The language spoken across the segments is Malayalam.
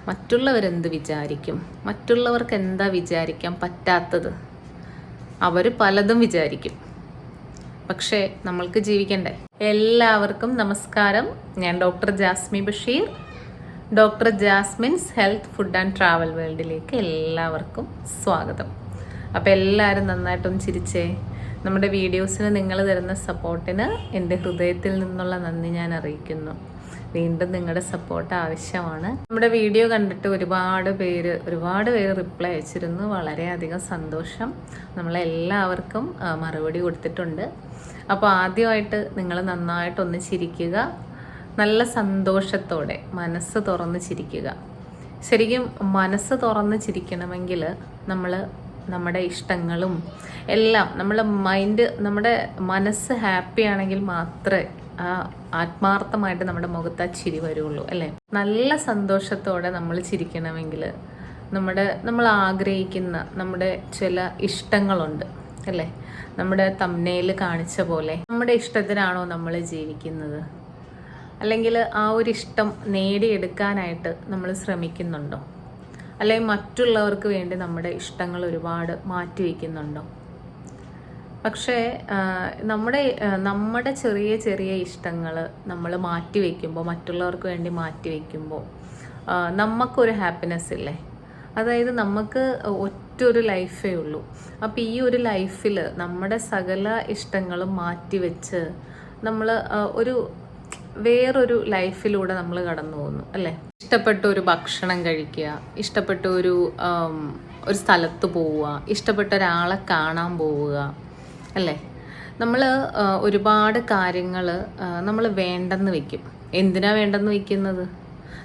മറ്റുള്ളവരെന്ത് വിചാരിക്കും, മറ്റുള്ളവർക്ക് എന്താ വിചാരിക്കാൻ പറ്റാത്തത്. അവർ പലതും വിചാരിക്കും, പക്ഷേ നമ്മൾക്ക് ജീവിക്കണ്ടേ. എല്ലാവർക്കും നമസ്കാരം. ഞാൻ doctor Jasmi Basheer, doctor Jasmin's health food and travel വേൾഡിലേക്ക് എല്ലാവർക്കും സ്വാഗതം. അപ്പോൾ എല്ലാവരും നന്നായിട്ടൊന്ന് ചിരിച്ചേ. നമ്മുടെ വീഡിയോസിന് നിങ്ങൾ തരുന്ന സപ്പോർട്ടിന് എൻ്റെ ഹൃദയത്തിൽ നിന്നുള്ള നന്ദി ഞാൻ അറിയിക്കുന്നു. വീണ്ടും നിങ്ങളുടെ സപ്പോർട്ട് ആവശ്യമാണ്. നമ്മുടെ വീഡിയോ കണ്ടിട്ട് ഒരുപാട് പേര് റിപ്ലൈ അയച്ചിരുന്നു. വളരെയധികം സന്തോഷം. നമ്മളെല്ലാവർക്കും മറുപടി കൊടുത്തിട്ടുണ്ട്. അപ്പോൾ ആദ്യമായിട്ട് നിങ്ങൾ നന്നായിട്ടൊന്ന് ചിരിക്കുക, നല്ല സന്തോഷത്തോടെ മനസ്സ് തുറന്ന് ചിരിക്കുക. ശരിക്കും മനസ്സ് തുറന്ന് ചിരിക്കണമെങ്കിൽ നമ്മൾ നമ്മുടെ ഇഷ്ടങ്ങളും എല്ലാം നമ്മുടെ മനസ്സ് ഹാപ്പി ആണെങ്കിൽ മാത്രമേ ആത്മാർത്ഥമായിട്ട് നമ്മുടെ മുഖത്ത് ആ ചിരി വരുള്ളൂ, അല്ലേ? നല്ല സന്തോഷത്തോടെ നമ്മൾ ചിരിക്കണമെങ്കിൽ നമ്മൾ ആഗ്രഹിക്കുന്ന നമ്മുടെ ചില ഇഷ്ടങ്ങളുണ്ട്, അല്ലേ? നമ്മുടെ തംബ്നെയിൽ കാണിച്ച പോലെ നമ്മുടെ ഇഷ്ടത്തിനാണോ നമ്മൾ ജീവിക്കുന്നത്, അല്ലെങ്കിൽ ആ ഒരു ഇഷ്ടം നേടിയെടുക്കാനായിട്ട് നമ്മൾ ശ്രമിക്കുന്നുണ്ടോ, അല്ലെങ്കിൽ മറ്റുള്ളവർക്ക് വേണ്ടി നമ്മുടെ ഇഷ്ടങ്ങൾ ഒരുപാട് മാറ്റിവെക്കുന്നുണ്ടോ? പക്ഷേ നമ്മുടെ ചെറിയ ചെറിയ ഇഷ്ടങ്ങൾ നമ്മൾ മാറ്റിവെക്കുമ്പോൾ, മറ്റുള്ളവർക്ക് വേണ്ടി മാറ്റിവെക്കുമ്പോൾ നമുക്കൊരു ഹാപ്പിനെസ് ഇല്ലേ? അതായത് നമുക്ക് ഒറ്റൊരു ലൈഫേ ഉള്ളൂ. അപ്പോൾ ഈ ഒരു ലൈഫിൽ നമ്മുടെ സകല ഇഷ്ടങ്ങളും മാറ്റിവെച്ച് നമ്മൾ വേറൊരു ലൈഫിലൂടെ നമ്മൾ കടന്നു പോകുന്നു, അല്ലേ? ഇഷ്ടപ്പെട്ട ഒരു ഭക്ഷണം കഴിക്കുക, ഇഷ്ടപ്പെട്ട ഒരു സ്ഥലത്ത് പോവുക, ഇഷ്ടപ്പെട്ട ഒരാളെ കാണാൻ പോവുക, അല്ലേ? നമ്മൾ ഒരുപാട് കാര്യങ്ങൾ നമ്മൾ വേണ്ടെന്ന് വെക്കും. എന്തിനാ വേണ്ടെന്ന് വെക്കുന്നത്?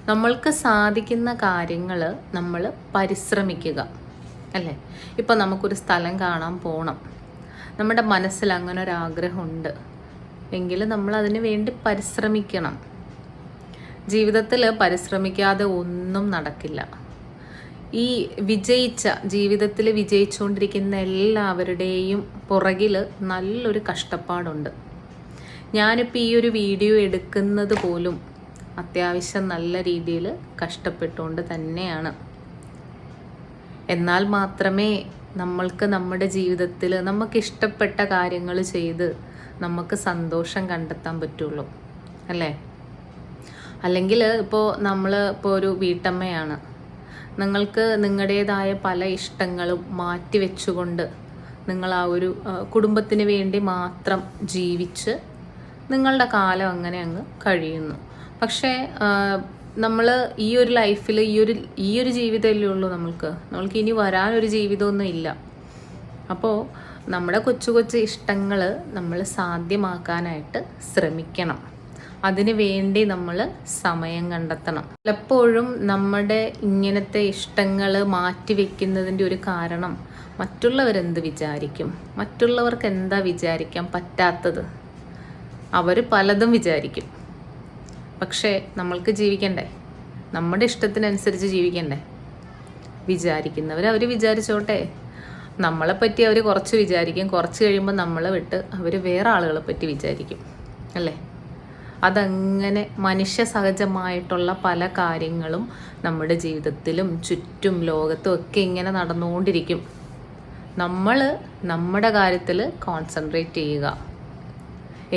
നമ്മൾക്ക് സാധിക്കുന്ന കാര്യങ്ങൾ നമ്മൾ പരിശ്രമിക്കുക, അല്ലേ? ഇപ്പോൾ നമുക്കൊരു സ്ഥലം കാണാൻ പോകണം, നമ്മുടെ മനസ്സിൽ അങ്ങനെ ഒരു ആഗ്രഹമുണ്ട് എങ്കിൽ നമ്മൾ അതിന് വേണ്ടി പരിശ്രമിക്കണം. ജീവിതത്തിൽ പരിശ്രമിക്കാതെ ഒന്നും നടക്കില്ല. ഈ ജീവിതത്തിൽ വിജയിച്ചുകൊണ്ടിരിക്കുന്ന എല്ലാവരുടെയും പുറകിൽ നല്ലൊരു കഷ്ടപ്പാടുണ്ട്. ഞാനിപ്പോൾ ഈ ഒരു വീഡിയോ എടുക്കുന്നത് പോലും അത്യാവശ്യം നല്ല രീതിയിൽ കഷ്ടപ്പെട്ടുകൊണ്ട് തന്നെയാണ്. എന്നാൽ മാത്രമേ നമ്മൾക്ക് നമ്മുടെ ജീവിതത്തിൽ നമുക്ക് ഇഷ്ടപ്പെട്ട കാര്യങ്ങൾ ചെയ്ത് നമുക്ക് സന്തോഷം കണ്ടെത്താൻ പറ്റുള്ളൂ, അല്ലേ? അല്ലെങ്കിൽ ഇപ്പോൾ ഒരു വീട്ടമ്മയാണ്, നിങ്ങൾക്ക് നിങ്ങളുടേതായ പല ഇഷ്ടങ്ങളും മാറ്റിവെച്ചുകൊണ്ട് നിങ്ങൾ ആ ഒരു കുടുംബത്തിന് വേണ്ടി മാത്രം ജീവിച്ച് നിങ്ങളുടെ കാലം അങ്ങനെ അങ്ങ് കഴിയുന്നു. പക്ഷേ നമ്മൾ ഈ ഒരു ലൈഫിൽ ഈ ഒരു ജീവിതമല്ലേ ഉള്ളൂ. നമ്മൾക്ക് ഇനി വരാനൊരു ജീവിതമൊന്നും ഇല്ല. അപ്പോൾ നമ്മുടെ കൊച്ചു കൊച്ചു ഇഷ്ടങ്ങൾ നമ്മൾ സാധ്യമാക്കാനായിട്ട് ശ്രമിക്കണം. അതിനു വേണ്ടി നമ്മൾ സമയം കണ്ടെത്തണം. പലപ്പോഴും നമ്മുടെ ഇങ്ങനത്തെ ഇഷ്ടങ്ങൾ മാറ്റിവെക്കുന്നതിൻ്റെ ഒരു കാരണം മറ്റുള്ളവരെന്ത് വിചാരിക്കും, മറ്റുള്ളവർക്ക് എന്താ വിചാരിക്കാൻ പറ്റാത്തത്. അവർ പലതും വിചാരിക്കും, പക്ഷേ നമ്മൾക്ക് ജീവിക്കണ്ടേ? നമ്മുടെ ഇഷ്ടത്തിനനുസരിച്ച് ജീവിക്കണ്ടേ? അവർ വിചാരിച്ചോട്ടെ. നമ്മളെപ്പറ്റി അവർ കുറച്ച് വിചാരിക്കും, കുറച്ച് കഴിയുമ്പോൾ നമ്മളെ വിട്ട് അവർ വേറെ ആളുകളെ പറ്റി വിചാരിക്കും, അല്ലേ? അതങ്ങനെ മനുഷ്യ സഹജമായിട്ടുള്ള പല കാര്യങ്ങളും നമ്മുടെ ജീവിതത്തിലും ചുറ്റും ലോകത്തും ഒക്കെ ഇങ്ങനെ നടന്നുകൊണ്ടിരിക്കും. നമ്മൾ നമ്മുടെ കാര്യത്തിൽ കോൺസെൻട്രേറ്റ് ചെയ്യുക.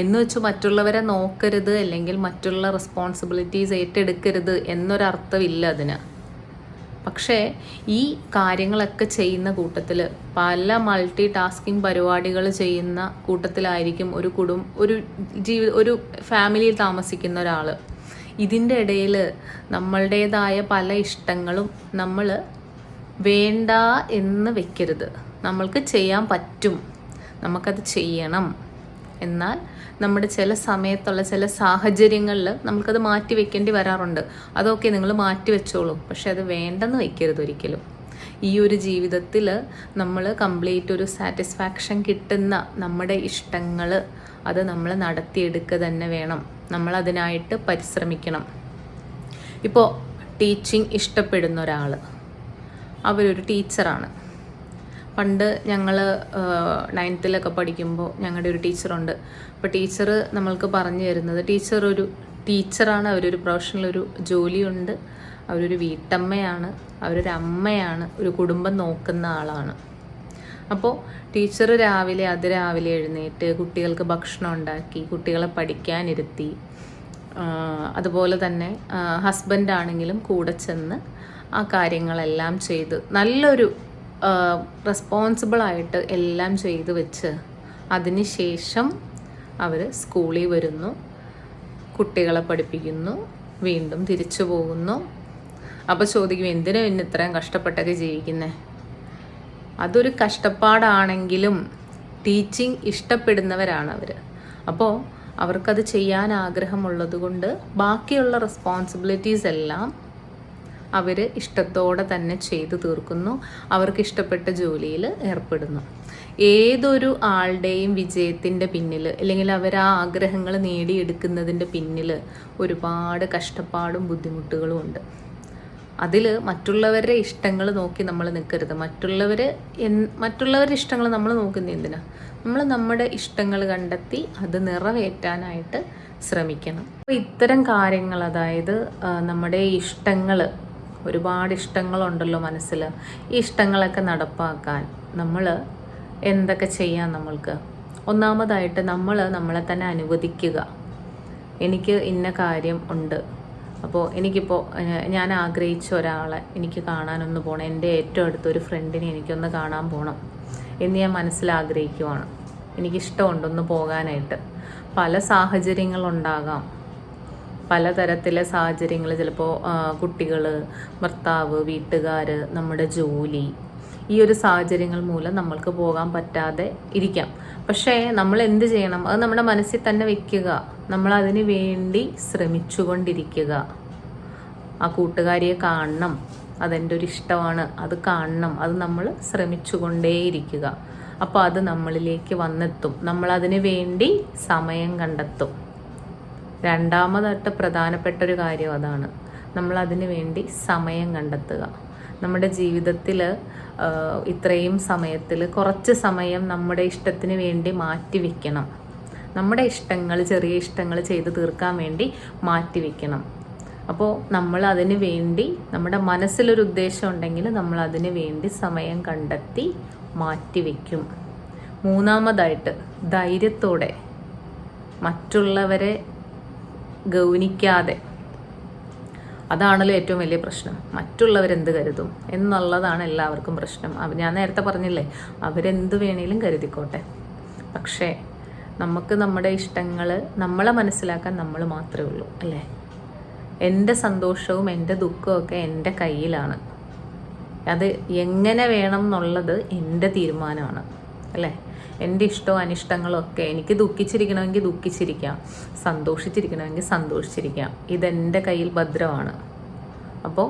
എന്ന് വെച്ച് മറ്റുള്ളവരെ നോക്കരുത്, അല്ലെങ്കിൽ മറ്റുള്ള റെസ്പോൺസിബിലിറ്റീസ് ഏറ്റെടുക്കരുത് എന്നൊരർത്ഥമില്ല അതിന്. പക്ഷേ ഈ കാര്യങ്ങളൊക്കെ ചെയ്യുന്ന കൂട്ടത്തിൽ പല മൾട്ടി ടാസ്കിങ് പരിപാടികൾ ചെയ്യുന്ന കൂട്ടത്തിലായിരിക്കും ഒരു ഫാമിലിയിൽ താമസിക്കുന്ന ഒരാൾ. ഇതിൻ്റെ ഇടയിൽ നമ്മളുടേതായ പല ഇഷ്ടങ്ങളും നമ്മൾ വേണ്ട എന്ന് വെക്കരുത്. നമ്മൾക്ക് ചെയ്യാൻ പറ്റും, നമുക്കത് ചെയ്യണം. എന്നാൽ നമ്മുടെ ചില സമയത്തുള്ള ചില സാഹചര്യങ്ങളിൽ നമുക്കത് മാറ്റി വെക്കേണ്ടി വരാറുണ്ട്. അതൊക്കെ നിങ്ങൾ മാറ്റി വെച്ചോളൂ, പക്ഷെ അത് വേണ്ടെന്ന് വെക്കരുത് ഒരിക്കലും. ഈ ഒരു ജീവിതത്തിൽ നമ്മൾ കംപ്ലീറ്റ് ഒരു സാറ്റിസ്ഫാക്ഷൻ കിട്ടുന്ന നമ്മുടെ ഇഷ്ടങ്ങൾ അത് നമ്മൾ നടത്തിയെടുക്കുക തന്നെ വേണം. നമ്മളതിനായിട്ട് പരിശ്രമിക്കണം. ഇപ്പോൾ ടീച്ചിങ് ഇഷ്ടപ്പെടുന്ന ഒരാൾ, അവരൊരു ടീച്ചറാണ്. പണ്ട് ഞങ്ങൾ 9th പഠിക്കുമ്പോൾ ഞങ്ങളുടെ ഒരു ടീച്ചറുണ്ട്. അപ്പോൾ ടീച്ചർ നമ്മൾക്ക് പറഞ്ഞു തരുന്നത്, ടീച്ചറാണ്, അവരൊരു പ്രൊഫഷണൽ ഒരു ജോലിയുണ്ട്, അവരൊരു വീട്ടമ്മയാണ്, അവരൊരു അമ്മയാണ്, ഒരു കുടുംബം നോക്കുന്ന ആളാണ്. അപ്പോൾ ടീച്ചർ അതിരാവിലെ എഴുന്നേറ്റ് കുട്ടികൾക്ക് ഭക്ഷണം ഉണ്ടാക്കി, കുട്ടികളെ പഠിക്കാനിരുത്തി, അതുപോലെ തന്നെ ഹസ്ബൻഡാണെങ്കിലും കൂടെ ചെന്ന് ആ കാര്യങ്ങളെല്ലാം ചെയ്ത് നല്ലൊരു റെസ്പോൺസിബിളായിട്ട് എല്ലാം ചെയ്ത് വെച്ച് അതിന് ശേഷം അവർ സ്കൂളിൽ വരുന്നു, കുട്ടികളെ പഠിപ്പിക്കുന്നു, വീണ്ടും തിരിച്ചു പോകുന്നു. അപ്പോൾ ചോദിക്കും, എന്തിനാ പിന്നെ ഇത്രയും കഷ്ടപ്പെട്ടൊക്കെ ജീവിക്കുന്നത്? അതൊരു കഷ്ടപ്പാടാണെങ്കിലും ടീച്ചിങ് ഇഷ്ടപ്പെടുന്നവരാണ് അവർ. അപ്പോൾ അവർക്കത് ചെയ്യാൻ ആഗ്രഹമുള്ളത് കൊണ്ട് ബാക്കിയുള്ള റെസ്പോൺസിബിലിറ്റീസ് എല്ലാം അവർ ഇഷ്ടത്തോടെ തന്നെ ചെയ്തു തീർക്കുന്നു, അവർക്ക് ഇഷ്ടപ്പെട്ട ജോലിയിൽ ഏർപ്പെടുന്നു. ഏതൊരു ആളുടെയും വിജയത്തിൻ്റെ പിന്നിൽ, അല്ലെങ്കിൽ അവർ ആ ആഗ്രഹങ്ങൾ നേടിയെടുക്കുന്നതിൻ്റെ പിന്നിൽ ഒരുപാട് കഷ്ടപ്പാടും ബുദ്ധിമുട്ടുകളും ഉണ്ട്. അതിൽ മറ്റുള്ളവരുടെ ഇഷ്ടങ്ങൾ നോക്കി നമ്മൾ നിൽക്കരുത്. മറ്റുള്ളവരുടെ ഇഷ്ടങ്ങൾ നമ്മൾ നോക്കുന്നത് എന്തിനാ? നമ്മൾ നമ്മുടെ ഇഷ്ടങ്ങൾ കണ്ടെത്തി അത് നിറവേറ്റാനായിട്ട് ശ്രമിക്കണം. അപ്പോൾ ഇത്തരം കാര്യങ്ങൾ, അതായത് നമ്മുടെ ഇഷ്ടങ്ങൾ, ഒരുപാട് ഇഷ്ടങ്ങളുണ്ടല്ലോ മനസ്സിൽ, ഈ ഇഷ്ടങ്ങളൊക്കെ നടപ്പാക്കാൻ നമ്മൾ എന്തൊക്കെ ചെയ്യാം? നമ്മൾക്ക് ഒന്നാമതായിട്ട് നമ്മളെ തന്നെ അനുവദിക്കുക. എനിക്ക് ഇന്ന കാര്യം ഉണ്ട്, അപ്പോൾ എനിക്കിപ്പോൾ ഞാൻ ആഗ്രഹിച്ച ഒരാളെ എനിക്ക് കാണാനൊന്ന് പോകണം, എൻ്റെ ഏറ്റവും അടുത്തൊരു ഫ്രണ്ടിനെ എനിക്കൊന്ന് കാണാൻ പോകണം എന്ന് ഞാൻ മനസ്സിലാഗ്രഹിക്കുവാണ്. എനിക്കിഷ്ടമുണ്ടൊന്ന് പോകാനായിട്ട്. പല സാഹചര്യങ്ങളുണ്ടാകാം, പലതരത്തിലെ സാഹചര്യങ്ങൾ. ചിലപ്പോൾ കുട്ടികൾ, ഭർത്താവ്, വീട്ടുകാർ, നമ്മുടെ ജോലി, ഈ ഒരു സാഹചര്യങ്ങൾ മൂലം നമ്മൾക്ക് പോകാൻ പറ്റാതെ ഇരിക്കാം. പക്ഷേ നമ്മൾ എന്ത് ചെയ്യണം? അത് നമ്മുടെ മനസ്സിൽ തന്നെ വെക്കുക. നമ്മൾ അതിന് വേണ്ടി ശ്രമിച്ചുകൊണ്ടിരിക്കുക. ആ കൂട്ടുകാരിയെ കാണണം, അതെൻ്റെ ഒരു ഇഷ്ടമാണ്, അത് കാണണം, അത് നമ്മൾ ശ്രമിച്ചുകൊണ്ടേയിരിക്കുക. അപ്പോൾ അത് നമ്മളിലേക്ക് വന്നെത്തും. നമ്മളതിന് വേണ്ടി സമയം കണ്ടെത്തും. രണ്ടാമതായിട്ട് പ്രധാനപ്പെട്ട ഒരു കാര്യം അതാണ്, നമ്മളതിന് വേണ്ടി സമയം കണ്ടെത്തുക. നമ്മുടെ ജീവിതത്തിൽ ഇത്രയും സമയത്തിൽ കുറച്ച് സമയം നമ്മുടെ ഇഷ്ടത്തിന് വേണ്ടി മാറ്റി വയ്ക്കണം. നമ്മുടെ ഇഷ്ടങ്ങൾ, ചെറിയ ഇഷ്ടങ്ങൾ ചെയ്ത് തീർക്കാൻ വേണ്ടി മാറ്റി വയ്ക്കണം. അപ്പോൾ നമ്മൾ അതിന് വേണ്ടി, നമ്മുടെ മനസ്സിലൊരു ഉദ്ദേശം ഉണ്ടെങ്കിൽ നമ്മൾ അതിന് വേണ്ടി സമയം കണ്ടെത്തി മാറ്റി വയ്ക്കും. മൂന്നാമതായിട്ട് ധൈര്യത്തോടെ, മറ്റുള്ളവരെ ഗൗനിക്കാതെ. അതാണല്ലോ ഏറ്റവും വലിയ പ്രശ്നം. മറ്റുള്ളവരെന്ത് കരുതും എന്നുള്ളതാണ് എല്ലാവർക്കും പ്രശ്നം. ഞാൻ നേരത്തെ പറഞ്ഞില്ലേ, അവരെന്ത് വേണേലും കരുതിക്കോട്ടെ. പക്ഷേ നമുക്ക് നമ്മുടെ ഇഷ്ടങ്ങൾ, നമ്മളെ മനസ്സിലാക്കാൻ നമ്മൾ മാത്രമേ ഉള്ളൂ, അല്ലേ? എൻ്റെ സന്തോഷവും എൻ്റെ ദുഃഖവും ഒക്കെ എൻ്റെ കയ്യിലാണ്. അത് എങ്ങനെ വേണം എന്നുള്ളത് എൻ്റെ തീരുമാനമാണ്, അല്ലേ? എൻ്റെ ഇഷ്ടവും അനിഷ്ടങ്ങളും ഒക്കെ, എനിക്ക് ദുഃഖിച്ചിരിക്കണമെങ്കിൽ ദുഃഖിച്ചിരിക്കാം, സന്തോഷിച്ചിരിക്കണമെങ്കിൽ സന്തോഷിച്ചിരിക്കാം. ഇതെൻ്റെ കയ്യിൽ ഭദ്രമാണ്. അപ്പോൾ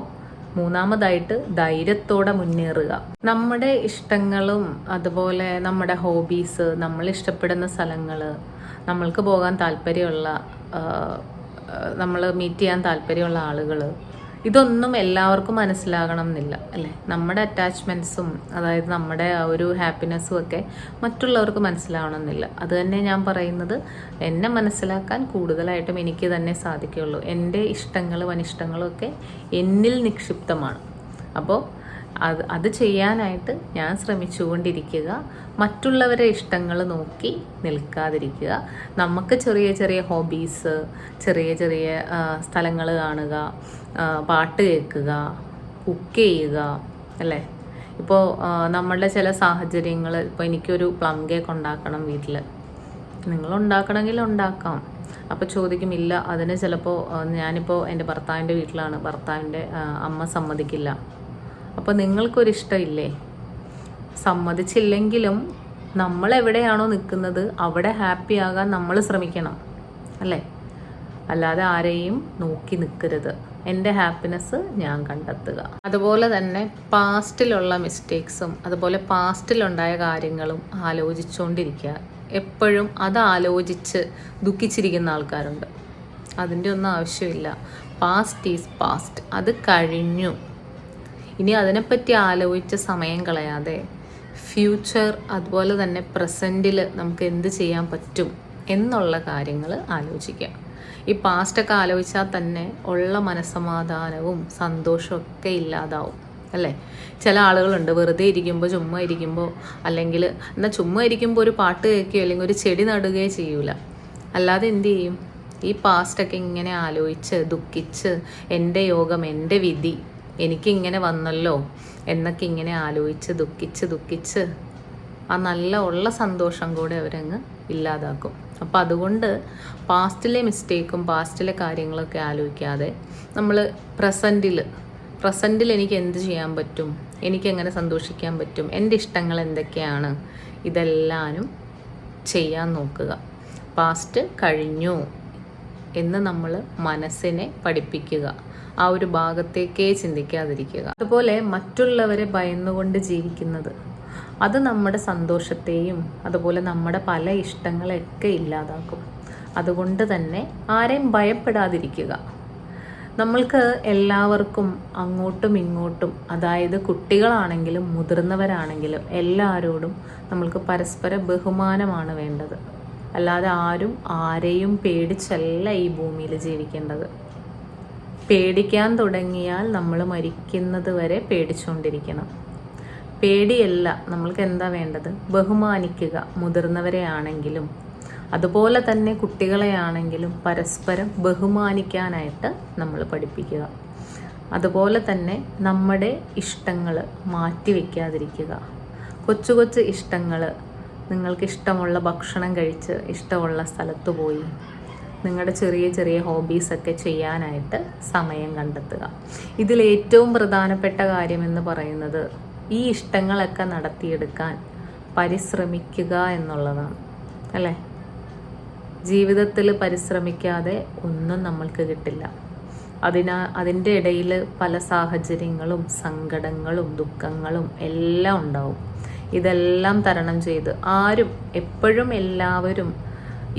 മൂന്നാമതായിട്ട് ധൈര്യത്തോടെ മുന്നേറുക. നമ്മുടെ ഇഷ്ടങ്ങളും അതുപോലെ നമ്മുടെ ഹോബീസ്, നമ്മൾ ഇഷ്ടപ്പെടുന്ന സ്ഥലങ്ങൾ, നമ്മൾക്ക് പോകാൻ താല്പര്യമുള്ള, നമ്മൾ മീറ്റ് ചെയ്യാൻ താല്പര്യമുള്ള ആളുകൾ, ഇതൊന്നും എല്ലാവർക്കും മനസ്സിലാകണം എന്നില്ല, അല്ലേ? നമ്മുടെ അറ്റാച്ച്മെൻറ്റ്സും, അതായത് നമ്മുടെ ആ ഒരു ഹാപ്പിനെസ്സും ഒക്കെ മറ്റുള്ളവർക്ക് മനസ്സിലാവണം എന്നില്ല. അത് തന്നെ ഞാൻ പറയുന്നത്, എന്നെ മനസ്സിലാക്കാൻ കൂടുതലായിട്ടും എനിക്ക് തന്നെ സാധിക്കുകയുള്ളൂ. എൻ്റെ ഇഷ്ടങ്ങളും അനിഷ്ടങ്ങളും ഒക്കെ എന്നിൽ നിക്ഷിപ്തമാണ്. അപ്പോൾ അത് ചെയ്യാനായിട്ട് ഞാൻ ശ്രമിച്ചുകൊണ്ടിരിക്കുക. മറ്റുള്ളവരുടെ ഇഷ്ടങ്ങൾ നോക്കി നിൽക്കാതിരിക്കുക. നമുക്ക് ചെറിയ ചെറിയ ഹോബീസ്, ചെറിയ ചെറിയ സ്ഥലങ്ങൾ കാണുക, പാട്ട് കേൾക്കുക, കുക്ക് ചെയ്യുക, അല്ലേ? ഇപ്പോൾ നമ്മളുടെ ചില സാഹചര്യങ്ങൾ, ഇപ്പോൾ എനിക്കൊരു പ്ലം കേക്ക് ഉണ്ടാക്കണം വീട്ടിൽ. നിങ്ങൾ ഉണ്ടാക്കണമെങ്കിൽ ഉണ്ടാക്കാം. അപ്പോൾ ചോദിക്കും, ഇല്ല, അതിന് ചിലപ്പോൾ ഞാനിപ്പോൾ എൻ്റെ ഭർത്താവിൻ്റെ വീട്ടിലാണ്, ഭർത്താവിൻ്റെ അമ്മ സമ്മതിക്കില്ല. അപ്പോൾ നിങ്ങൾക്കൊരിഷ്ടമില്ലേ? സമ്മതിച്ചില്ലെങ്കിലും നമ്മൾ എവിടെയാണോ നിൽക്കുന്നത് അവിടെ ഹാപ്പി ആകാൻ നമ്മൾ ശ്രമിക്കണം, അല്ലേ? അല്ലാതെ ആരെയും നോക്കി നിൽക്കരുത്. എൻ്റെ ഹാപ്പിനെസ് ഞാൻ കണ്ടെത്തുക. അതുപോലെ തന്നെ പാസ്റ്റിലുള്ള മിസ്റ്റേക്സും അതുപോലെ പാസ്റ്റിലുണ്ടായ കാര്യങ്ങളും ആലോചിച്ചുകൊണ്ടിരിക്കുക. എപ്പോഴും അത് ആലോചിച്ച് ദുഃഖിച്ചിരിക്കുന്ന ആൾക്കാരുണ്ട്. അതിൻ്റെ ഒന്നും ആവശ്യമില്ല. Past is past. അത് കഴിഞ്ഞു. ഇനി അതിനെപ്പറ്റി ആലോചിച്ച് സമയം കളയാതെ ഫ്യൂച്ചർ അതുപോലെ തന്നെ പ്രസൻറ്റിൽ നമുക്ക് എന്ത് ചെയ്യാൻ പറ്റും എന്നുള്ള കാര്യങ്ങൾ ആലോചിക്കുക. ഈ പാസ്റ്റൊക്കെ ആലോചിച്ചാൽ തന്നെ ഉള്ള മനസ്സമാധാനവും സന്തോഷവും ഒക്കെ ഇല്ലാതാവും അല്ലേ. ചില ആളുകളുണ്ട് വെറുതെ ഇരിക്കുമ്പോൾ, ചുമ്മാ ഇരിക്കുമ്പോൾ, അല്ലെങ്കിൽ എന്നാൽ ചുമ്മാ ഇരിക്കുമ്പോൾ ഒരു പാട്ട് കേൾക്കുകയോ അല്ലെങ്കിൽ ഒരു ചെടി നടുകയോ ചെയ്യൂല. അല്ലാതെ എന്ത് ചെയ്യും? ഈ പാസ്റ്റൊക്കെ ഇങ്ങനെ ആലോചിച്ച് ദുഃഖിച്ച്, എൻ്റെ യോഗം, എൻ്റെ വിധി, എനിക്കിങ്ങനെ വന്നല്ലോ എന്നൊക്കെ ഇങ്ങനെ ആലോചിച്ച് ദുഃഖിച്ച് ആ നല്ല ഉള്ള സന്തോഷം കൂടെ അവരങ്ങ് ഇല്ലാതാക്കും. അപ്പോൾ അതുകൊണ്ട് പാസ്റ്റിലെ മിസ്റ്റേക്കും പാസ്റ്റിലെ കാര്യങ്ങളൊക്കെ ആലോചിക്കാതെ നമ്മൾ പ്രസൻറ്റിൽ എനിക്ക് എന്ത് ചെയ്യാൻ പറ്റും, എനിക്കെങ്ങനെ സന്തോഷിക്കാൻ പറ്റും, എൻ്റെ ഇഷ്ടങ്ങൾ എന്തൊക്കെയാണ്, ഇതെല്ലാനും ചെയ്യാൻ നോക്കുക. പാസ്റ്റ് കഴിഞ്ഞു എന്ന് നമ്മൾ മനസ്സിനെ പഠിപ്പിക്കുക. ആ ഒരു ഭാഗത്തേക്കേ ചിന്തിക്കാതിരിക്കുക. അതുപോലെ മറ്റുള്ളവരെ ഭയന്നുകൊണ്ട് ജീവിക്കുന്നത്, അത് നമ്മുടെ സന്തോഷത്തെയും അതുപോലെ നമ്മുടെ പല ഇഷ്ടങ്ങളെയൊക്കെ ഇല്ലാതാക്കും. അതുകൊണ്ട് തന്നെ ആരെയും ഭയപ്പെടാതിരിക്കുക. നമ്മൾക്ക് എല്ലാവർക്കും അങ്ങോട്ടും ഇങ്ങോട്ടും, അതായത് കുട്ടികളാണെങ്കിലും മുതിർന്നവരാണെങ്കിലും എല്ലാവരോടും നമ്മൾക്ക് പരസ്പര ബഹുമാനമാണ് വേണ്ടത്. അല്ലാതെ ആരും ആരെയും പേടിച്ചല്ല ഈ ഭൂമിയിൽ ജീവിക്കേണ്ടത്. പേടിക്കാൻ തുടങ്ങിയാൽ നമ്മൾ മരിക്കുന്നത് വരെ പേടിച്ചുകൊണ്ടിരിക്കണം. പേടിയല്ല, നമ്മൾക്ക് എന്താ വേണ്ടത്? ബഹുമാനിക്കുക. മുതിർന്നവരെ ആണെങ്കിലും അതുപോലെ തന്നെ കുട്ടികളെ ആണെങ്കിലും പരസ്പരം ബഹുമാനിക്കാനായിട്ട് നമ്മൾ പഠിപ്പിക്കുക. അതുപോലെ തന്നെ നമ്മുടെ ഇഷ്ടങ്ങൾ മാറ്റിവെക്കാതിരിക്കുക. കൊച്ചു കൊച്ചു ഇഷ്ടങ്ങൾ, നിങ്ങൾക്ക് ഇഷ്ടമുള്ള ഭക്ഷണം കഴിച്ച് ഇഷ്ടമുള്ള സ്ഥലത്ത് പോയി നിങ്ങളുടെ ചെറിയ ചെറിയ ഹോബീസൊക്കെ ചെയ്യാനായിട്ട് സമയം കണ്ടെത്തുക. ഇതിലേറ്റവും പ്രധാനപ്പെട്ട കാര്യമെന്ന് പറയുന്നത് ഈ ഇഷ്ടങ്ങളൊക്കെ നടത്തിയെടുക്കാൻ പരിശ്രമിക്കുക എന്നുള്ളതാണ്, അല്ലേ? ജീവിതത്തിൽ പരിശ്രമിക്കാതെ ഒന്നും നമ്മൾക്ക് കിട്ടില്ല. അതിൻ്റെ ഇടയിൽ പല സാഹചര്യങ്ങളും സങ്കടങ്ങളും ദുഃഖങ്ങളും എല്ലാം ഉണ്ടാവും. ഇതെല്ലാം തരണം ചെയ്ത് എപ്പോഴും എല്ലാവരും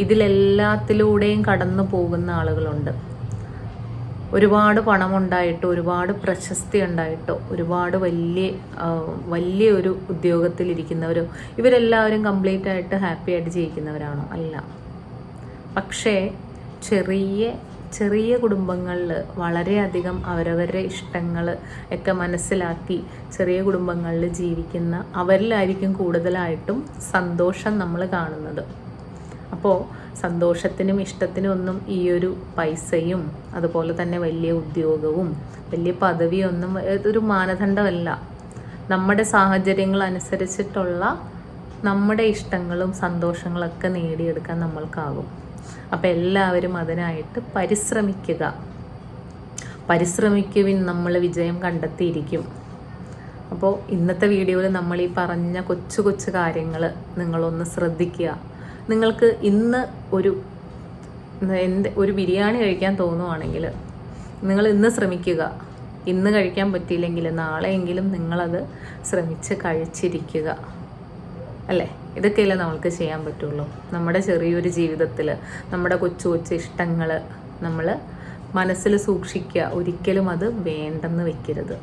ഇതിലെല്ലാത്തിലൂടെയും കടന്നു പോകുന്ന ആളുകളുണ്ട്. ഒരുപാട് പണമുണ്ടായിട്ടോ ഒരുപാട് പ്രശസ്തി ഉണ്ടായിട്ടോ ഒരുപാട് വലിയ ഒരു ഉദ്യോഗത്തിലിരിക്കുന്നവരോ ഇവരെല്ലാവരും കംപ്ലീറ്റ് ആയിട്ട് ഹാപ്പി ആയിട്ട് ജീവിക്കുന്നവരാണോ? അല്ല. പക്ഷേ ചെറിയ കുടുംബങ്ങളിൽ വളരെയധികം അവരവരുടെ ഇഷ്ടങ്ങൾ ഒക്കെ മനസ്സിലാക്കി ചെറിയ കുടുംബങ്ങളിൽ ജീവിക്കുന്ന അവരിലായിരിക്കും കൂടുതലായിട്ടും സന്തോഷം നമ്മൾ കാണുന്നത്. അപ്പോൾ സന്തോഷത്തിനും ഇഷ്ടത്തിനും ഒന്നും ഈ ഒരു പൈസയും അതുപോലെ തന്നെ വലിയ ഉദ്യോഗവും വലിയ പദവിയൊന്നും ഒരു മാനദണ്ഡമല്ല. നമ്മുടെ സാഹചര്യങ്ങൾ അനുസരിച്ചിട്ടുള്ള നമ്മുടെ ഇഷ്ടങ്ങളും സന്തോഷങ്ങളൊക്കെ നേടിയെടുക്കാൻ നമ്മൾക്കാകും. അപ്പോൾ എല്ലാവരും അതിനായിട്ട് പരിശ്രമിക്കുവിൻ, നമ്മൾ വിജയം കണ്ടെത്തിയിരിക്കും. അപ്പോൾ ഇന്നത്തെ വീഡിയോയിൽ നമ്മൾ ഈ പറഞ്ഞ കൊച്ചു കൊച്ചു കാര്യങ്ങൾ നിങ്ങളൊന്ന് ശ്രദ്ധിക്കുക. നിങ്ങൾക്ക് ഇന്ന് ഒരു ബിരിയാണി കഴിക്കാൻ തോന്നുവാണെങ്കിൽ നിങ്ങൾ ഇന്ന് ശ്രമിക്കുക. ഇന്ന് കഴിക്കാൻ പറ്റിയില്ലെങ്കിൽ നാളെയെങ്കിലും നിങ്ങളത് ശ്രമിച്ച് കഴിച്ചിരിക്കുക, അല്ലേ? ഇതൊക്കെയല്ലേ നമ്മൾക്ക് ചെയ്യാൻ പറ്റുള്ളൂ. നമ്മുടെ ചെറിയൊരു ജീവിതത്തിൽ നമ്മുടെ കൊച്ചു കൊച്ചു ഇഷ്ടങ്ങൾ നമ്മൾ മനസ്സിൽ സൂക്ഷിക്കുക. ഒരിക്കലും അത് വേണ്ടെന്ന് വെക്കരുത്.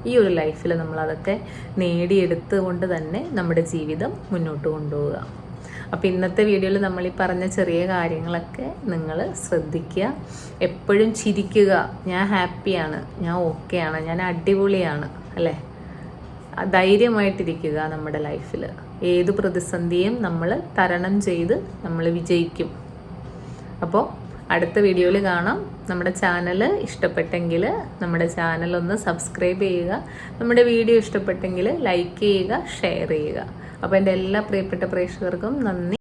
ഈ ഒരു ലൈഫിൽ നമ്മളതൊക്കെ നേടിയെടുത്തുകൊണ്ട് തന്നെ നമ്മുടെ ജീവിതം മുന്നോട്ട് കൊണ്ടുപോവുക. അപ്പോൾ ഇന്നത്തെ വീഡിയോയിൽ നമ്മൾ ഈ പറഞ്ഞ ചെറിയ കാര്യങ്ങളൊക്കെ നിങ്ങൾ ശ്രദ്ധിക്കുക. എപ്പോഴും ചിരിക്കുക. ഞാൻ ഹാപ്പിയാണ്, ഞാൻ ഓക്കെയാണ്, ഞാൻ അടിപൊളിയാണ്, അല്ലേ? ധൈര്യമായിട്ടിരിക്കുക. നമ്മുടെ ലൈഫിൽ ഏത് പ്രതിസന്ധിയും നമ്മൾ തരണം ചെയ്ത് നമ്മൾ വിജയിക്കും. അപ്പോൾ അടുത്ത വീഡിയോയിൽ കാണാം. നമ്മുടെ ചാനൽ ഇഷ്ടപ്പെട്ടെങ്കിൽ നമ്മുടെ ചാനൽ ഒന്ന് സബ്സ്ക്രൈബ് ചെയ്യുക. നമ്മുടെ വീഡിയോ ഇഷ്ടപ്പെട്ടെങ്കിൽ ലൈക്ക് ചെയ്യുക, ഷെയർ ചെയ്യുക. അപ്പോൾ എൻ്റെ എല്ലാ പ്രിയപ്പെട്ട പ്രേക്ഷകർക്കും നന്ദി.